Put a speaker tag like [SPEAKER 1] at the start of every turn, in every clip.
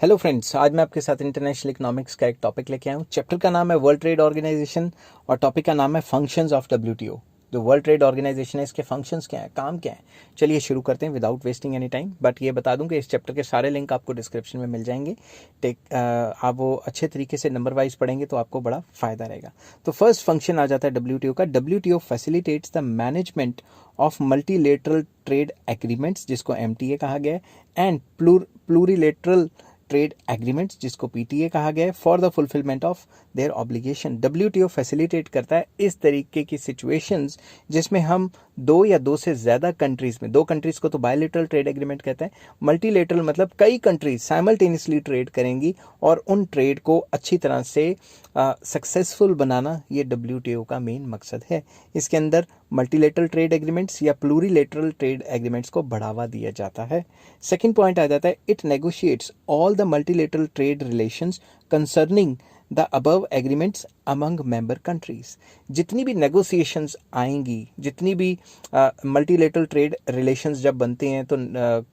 [SPEAKER 1] Hello friends, आज मैं आपके साथ इंटरनेशनल इकोनॉमिक्स का एक टॉपिक लेके आया हूँ। चैप्टर का नाम है वर्ल्ड ट्रेड ऑर्गेनाइजेशन और टॉपिक का नाम है फंक्शंस ऑफ डब्ल्यूटीओ। जो वर्ल्ड ट्रेड ऑर्गेनाइजेशन है, इसके फंक्शंस क्या है, काम क्या है। चलिए शुरू करते हैं without wasting any time. But ये बता दूं कि इस चैप्टर के सारे लिंक आपको डिस्क्रिप्शन में मिल जाएंगे। आप वो अच्छे तरीके से नंबर वाइज पढ़ेंगे तो आपको बड़ा फायदा रहेगा। तो फर्स्ट फंक्शन आ जाता है डब्ल्यूटीओ का। WTO facilitates the management of multilateral trade agreements, जिसको एमटीए कहा गया है, एंड प्लूरिलेटरल ट्रेड एग्रीमेंट्स, जिसको पीटीए कहा गया है, for the fulfilment of their obligation. WTO facilitate करता है इस तरीके की सिचुएशंस जिसमें हम दो या दो से ज्यादा कंट्रीज में, दो कंट्रीज को तो बायलेटरल ट्रेड एग्रीमेंट कहते हैं, मल्टीलेटरल मतलब कई कंट्रीज साइमल्टेनियसली ट्रेड करेंगी और उन ट्रेड को अच्छी तरह से सक्सेसफुल बनाना, ये डब्ल्यूटीओ का मेन मकसद है। इसके अंदर मल्टीलेटरल ट्रेड एग्रीमेंट्स या प्लूरिलेटरल ट्रेड एग्रीमेंट्स को बढ़ावा दिया जाता है। सेकंड पॉइंट आ जाता है, it negotiates all the multilateral trade relations concerning the above agreements among member countries. जितनी भी नेगोशिएशंस आएंगी, जितनी भी मल्टीलेटरल ट्रेड रिलेशंस जब बनते हैं तो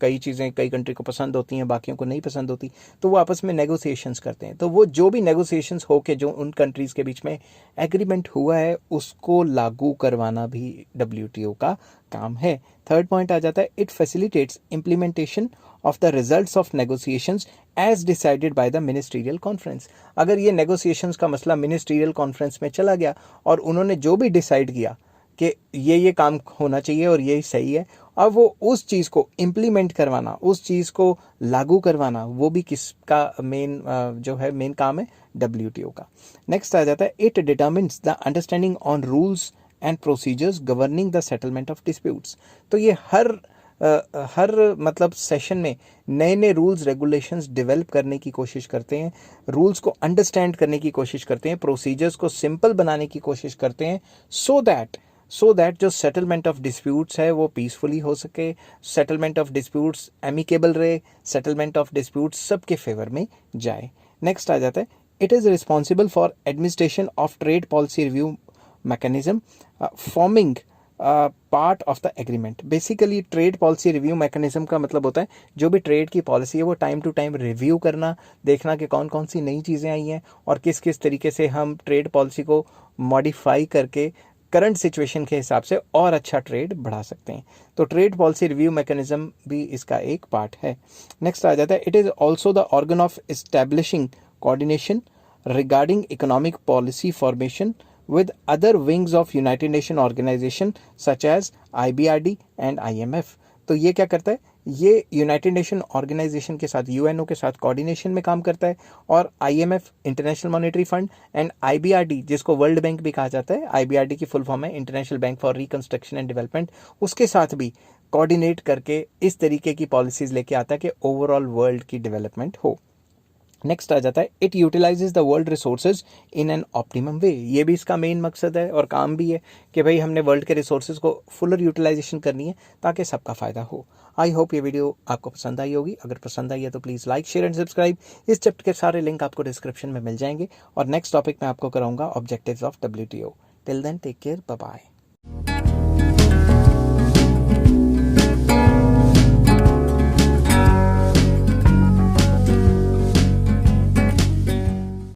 [SPEAKER 1] कई चीज़ें कई कंट्री को पसंद होती हैं, बाकियों को नहीं पसंद होती, तो वो आपस में नेगोशिएशंस करते हैं। तो वो जो भी नेगोशिएशंस होके जो उन कंट्रीज़ के बीच में एग्रीमेंट हुआ है उसको लागू करवाना भी डब्ल्यूटीओ का काम है। थर्ड पॉइंट आ जाता है, it facilitates implementation of the results of negotiations as decided by the ministerial conference. अगर ये नेगोशिएशंस का मसला मिनिस्ट्रियल कॉन्फ्रेंस में चला गया और उन्होंने जो भी डिसाइड किया कि ये काम होना चाहिए और ये सही है, अब वो उस चीज़ को इम्प्लीमेंट करवाना, उस चीज़ को लागू करवाना, वो भी किसका मेन जो है मेन काम है, डब्ल्यूटीओ का। नेक्स्ट आ जाता है, it determines the understanding on rules and procedures governing the settlement of disputes. तो ये हर मतलब सेशन में नए नए रूल्स रेगुलेशंस डेवलप करने की कोशिश करते हैं, रूल्स को अंडरस्टैंड करने की कोशिश करते हैं, प्रोसीजर्स को सिंपल बनाने की कोशिश करते हैं, सो दैट जो सेटलमेंट ऑफ डिस्प्यूट्स है वो पीसफुली हो सके, सेटलमेंट ऑफ डिस्प्यूट्स एमिकेबल रहे, सेटलमेंट ऑफ डिस्प्यूट्स सबके फेवर में जाए। नेक्स्ट आ जाता है, it is responsible for administration of trade policy review mechanism forming part of the agreement. Basically trade policy review mechanism का मतलब होता है जो भी ट्रेड की पॉलिसी है वो टाइम टू टाइम रिव्यू करना, देखना कि कौन कौन सी नई चीज़ें आई हैं और किस किस तरीके से हम ट्रेड पॉलिसी को मॉडिफाई करके करंट सिचुएशन के हिसाब से और अच्छा ट्रेड बढ़ा सकते हैं। तो ट्रेड पॉलिसी रिव्यू मैकेनिज्म भी इसका एक पार्ट है। नेक्स्ट आ जाता है, it is also the organ of establishing coordination regarding economic policy formation with other wings of United Nation Organization such as IBRD and IMF। तो ये क्या करता है, ये यूनाइटेड नेशन ऑर्गेनाइजेशन के साथ, यूएनओ के साथ कोऑर्डिनेशन में काम करता है, और IMF international monetary fund and IBRD, जिसको वर्ल्ड बैंक भी कहा जाता है, आईबीआरडी की फुल फॉर्म है international bank for reconstruction and development, उसके साथ भी कोऑर्डिनेट करके इस तरीके की पॉलिसीज लेके आता है कि ओवरऑल वर्ल्ड की डेवलपमेंट हो। नेक्स्ट आ जाता है, it utilises the world resources in an optimum way. ये भी इसका मेन मकसद है और काम भी है कि भाई हमने वर्ल्ड के रिसोर्सेज को फुलर यूटिलाइजेशन करनी है ताकि सबका फ़ायदा हो। आई होप ये वीडियो आपको पसंद आई होगी। अगर पसंद आई है तो please like, share and subscribe. इस चैप्टर के सारे लिंक आपको डिस्क्रिप्शन में मिल जाएंगे और नेक्स्ट टॉपिक मैं आपको कराऊंगा objectives of WTO. Till then take care, bye bye.